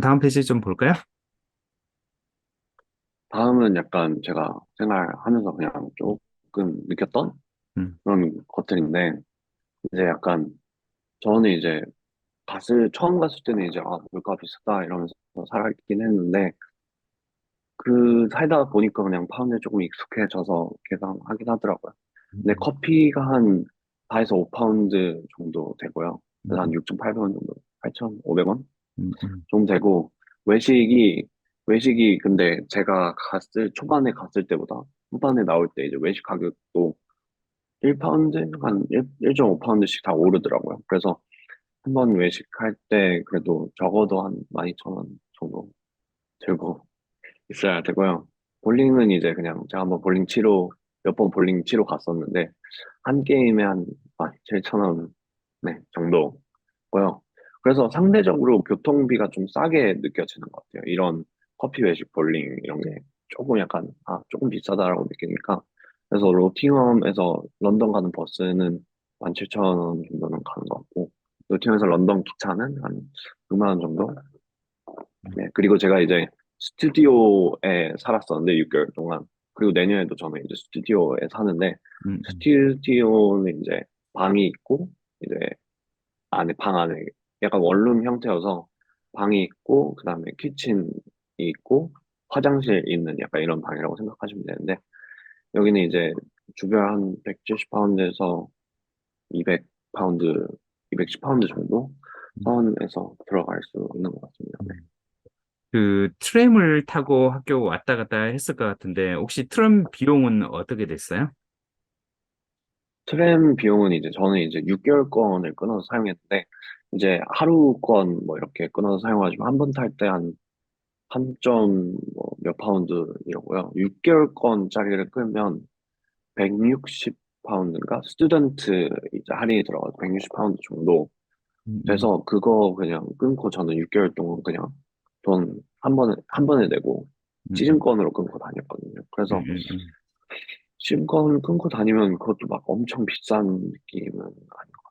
다음 페이지 좀 볼까요? 다음은 약간 제가 생활하면서 그냥 조금 느꼈던 음, 그런 것들인데, 이제 약간 저는 이제 처음 갔을 때는 이제 물가 비싸다 이러면서 살았긴 했는데, 살다 보니까 그냥 파운드에 조금 익숙해져서 계산하긴 하더라고요. 근데 음, 커피가 한 4에서 5파운드 정도 되고요. 그래서 한 음, 6,800원 정도, 8,500원 음, 음, 좀 되고, 외식이, 외식이 근데 제가 초반에 갔을 때보다 후반에 나올 때 이제 외식 가격도 1파운드? 한 1.5파운드씩 다 오르더라고요. 그래서 한 번 외식할 때 그래도 적어도 한 12,000원 정도 들고 있어야 되고요. 볼링은 이제 그냥 제가 한번 몇 번 볼링 치러 갔었는데, 한 게임에 한 17,000원, 네, 정도고요. 그래서 상대적으로 교통비가 좀 싸게 느껴지는 것 같아요. 이런 커피 외식 볼링 이런 게 조금 약간, 조금 비싸다라고 느끼니까. 그래서 로팅엄에서 런던 가는 버스는 17,000원 정도는 가는 것 같고, 로팅엄에서 런던 기차는 한 6만 원 정도? 네, 그리고 제가 이제 스튜디오에 살았었는데, 6개월 동안. 그리고 내년에도 저는 이제 스튜디오에 사는데, 음, 음, 스튜디오는 이제 방이 있고, 이제 방 안에 약간 원룸 형태여서 방이 있고, 그 다음에 키친이 있고, 화장실 있는 약간 이런 방이라고 생각하시면 되는데, 여기는 이제 주변 한 170파운드에서 200파운드, 210파운드 정도 선에서 들어갈 수 있는 것 같습니다. 네. 음. 그 트램을 타고 학교 왔다 갔다 했을 것 같은데 혹시 트램 비용은 어떻게 됐어요? 트램 비용은 이제 저는 이제 6개월권을 끊어서 사용했는데, 이제 하루권 뭐 이렇게 끊어서 사용하시면 한 번 탈 때 한 3점 몇 파운드 이러고요. 6개월권짜리를 끌면 160 파운드인가? 스튜던트 이제 할인이 들어가서 160 파운드 정도 음, 음, 돼서 그거 그냥 끊고 저는 6개월 동안 그냥 돈 한 번에 내고 음, 음, 시즌권으로 끊고 다녔거든요. 그래서 음. 시즌권 끊고 다니면 그것도 막 엄청 비싼 느낌은 아니고.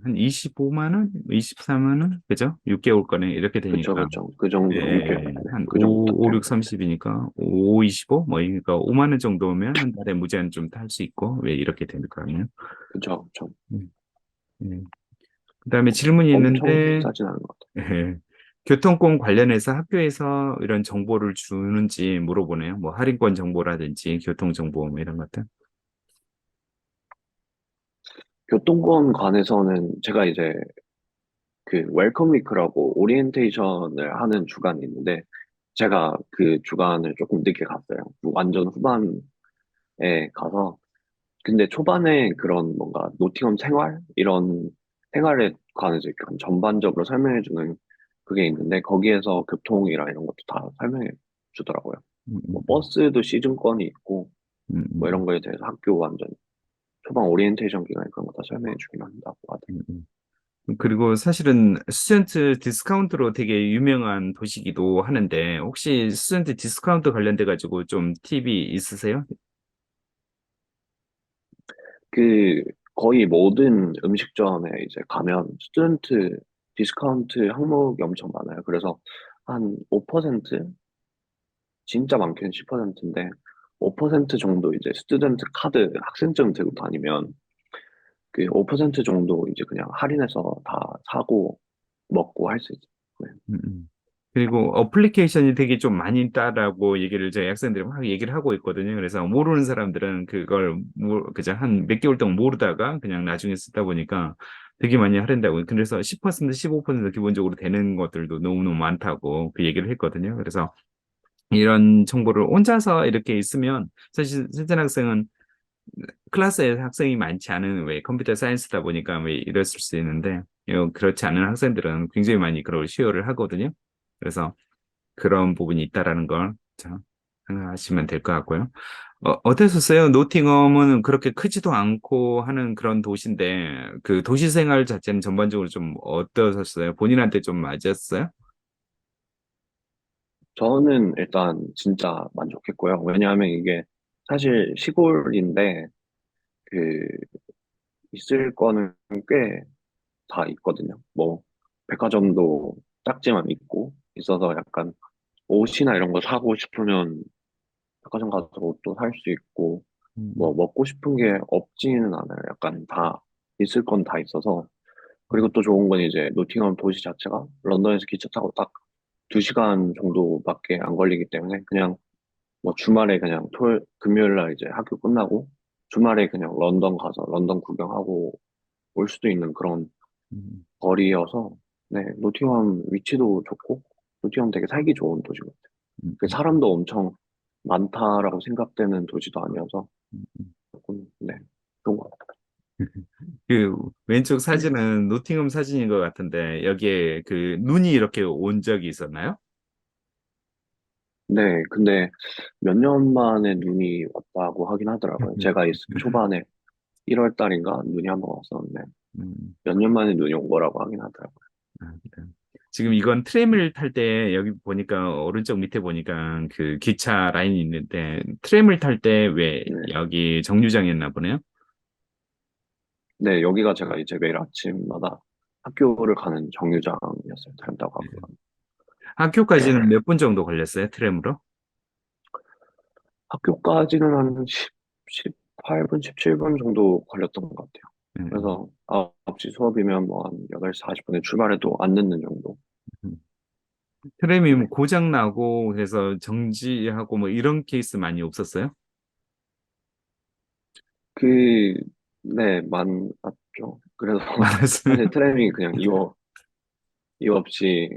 한 25만 원, 24만 원, 그죠? 6개월 거네 이렇게 그쵸, 되니까 그쵸. 그 정도, 네, 한 그 정도 딱 5, 되는 6, 것 같아요. 30이니까 5, 25, 뭐 그러니까 5만 원 정도면 한 달에 무제한 좀 탈 수 있고 왜 이렇게 되는 거 아니에요? 그쵸, 그쵸. 음, 음. 그다음에 질문이 엄청 있는데 비싸진 않은 것 같아요. 예, 교통권 관련해서 학교에서 이런 정보를 주는지 물어보네요. 뭐 할인권 정보라든지 교통 정보 뭐 이런 것들. 교통권 관해서는 제가 이제 웰컴 위크라고 오리엔테이션을 하는 주간이 있는데, 제가 그 주간을 조금 늦게 갔어요. 완전 후반에 가서. 근데 초반에 그런 뭔가 노팅엄 이런 생활에 관해서 약간 전반적으로 설명해주는 그게 있는데, 거기에서 교통이랑 이런 것도 다 설명해 주더라고요. 음, 음, 뭐 버스도 시즌권이 있고, 음, 뭐 음, 이런 거에 대해서 학교 완전 초반 오리엔테이션 기간에 그런 거 다 설명해 주긴 한다고 음, 하더라고요. 음. 그리고 사실은 스튜던트 디스카운트로 되게 유명한 도시기도 하는데 혹시 스튜던트 디스카운트 관련돼 가지고 좀 팁이 있으세요? 그 거의 모든 음식점에 이제 가면 스튜던트 디스카운트 항목이 엄청 많아요. 그래서 한 5%? 진짜 많게는 10%인데 5% 정도 이제 스튜던트 카드 학생증 들고 다니면 그 5% 정도 이제 그냥 할인해서 다 사고 먹고 할 수 있어요. 네. 음, 음. 그리고 어플리케이션이 되게 좀 많이 있다라고 얘기를 저희 학생들이 막 얘기를 하고 있거든요. 그래서 모르는 사람들은 그걸 그냥 한 몇 개월 동안 모르다가 그냥 나중에 쓰다 보니까 되게 많이 할인다고. 그래서 10%, 15% 기본적으로 되는 것들도 너무너무 많다고 그 얘기를 했거든요. 그래서 이런 정보를 혼자서 이렇게 있으면 사실 실전 학생은 클래스에 학생이 많지 않은 왜 컴퓨터 사이언스다 보니까 왜 이랬을 수 있는데 그렇지 않은 학생들은 굉장히 많이 그걸 시도를 하거든요. 그래서 그런 부분이 있다라는 걸 자, 생각하시면 될 것 같고요. 어땠었어요? 노팅엄은 그렇게 크지도 않고 하는 그런 도시인데 그 도시 생활 자체는 전반적으로 좀 어떠셨어요? 본인한테 좀 맞았어요? 저는 일단 진짜 만족했고요. 왜냐하면 이게 사실 시골인데 그 있을 거는 꽤 다 있거든요. 뭐 백화점도 작지만 있고 있어서 약간 옷이나 이런 거 사고 싶으면 백화점 가서 옷도 살 수 있고, 뭐 음, 먹고 싶은 게 없지는 않아요. 약간 다 있을 건 다 있어서. 그리고 음, 또 좋은 건 이제 노팅엄 도시 자체가 런던에서 기차 타고 딱 2시간 정도밖에 안 걸리기 때문에 그냥 뭐 주말에 그냥 금요일 날 이제 학교 끝나고 주말에 그냥 런던 가서 런던 구경하고 올 수도 있는 그런 음, 거리여서 네, 노팅엄 위치도 좋고 노팅엄 되게 살기 좋은 도시 같아요. 음, 그 사람도 엄청 많다라고 생각되는 도시도 아니어서 음. 조금 네, 좋은 것 같아요. 그 왼쪽 네. 사진은 노팅엄 사진인 것 같은데 여기에 그 눈이 이렇게 온 적이 있었나요? 네, 근데 몇 년 만에 눈이 왔다고 하긴 하더라고요. 제가 초반에 1월 달인가 눈이 한번 왔었는데 음, 몇 년 만에 눈이 온 거라고 하긴 하더라고요. 그래요. 지금 이건 트램을 탈 때 여기 보니까 오른쪽 밑에 보니까 그 기차 라인이 있는데 트램을 탈 때 왜 네, 여기 정류장이었나 보네요. 네, 여기가 제가 이제 매일 아침마다 학교를 가는 정류장이었어요. 다른다고 네. 학교 가는. 학교까지는 몇 분 정도 걸렸어요, 트램으로? 학교까지는 한 18분, 17분 정도 걸렸던 것 같아요. 음, 그래서 9시 수업이면 뭐 한 8시 40분에 출발해도 안 늦는 정도. 음. 트램이 뭐 네. 고장 나고 그래서 정지하고 뭐 이런 케이스 많이 없었어요? 그, 네, 많았죠. 그래서 많았어요. 사실 트램이 그냥 이유 없이,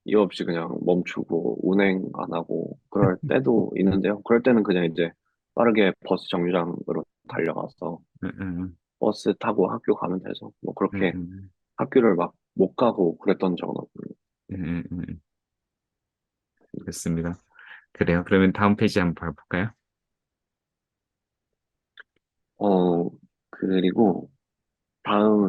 이유 없이 그냥 멈추고 운행 안 하고 그럴 때도 있는데요. 그럴 때는 그냥 이제 빠르게 버스 정류장으로 달려가서 음, 음, 버스 타고 학교 가면 돼서 뭐 음, 그렇게 음, 학교를 막 못 가고 그랬던 적은 없고요. 그렇습니다. 그래요. 그러면 다음 페이지 한번 봐볼까요? 그리고 다음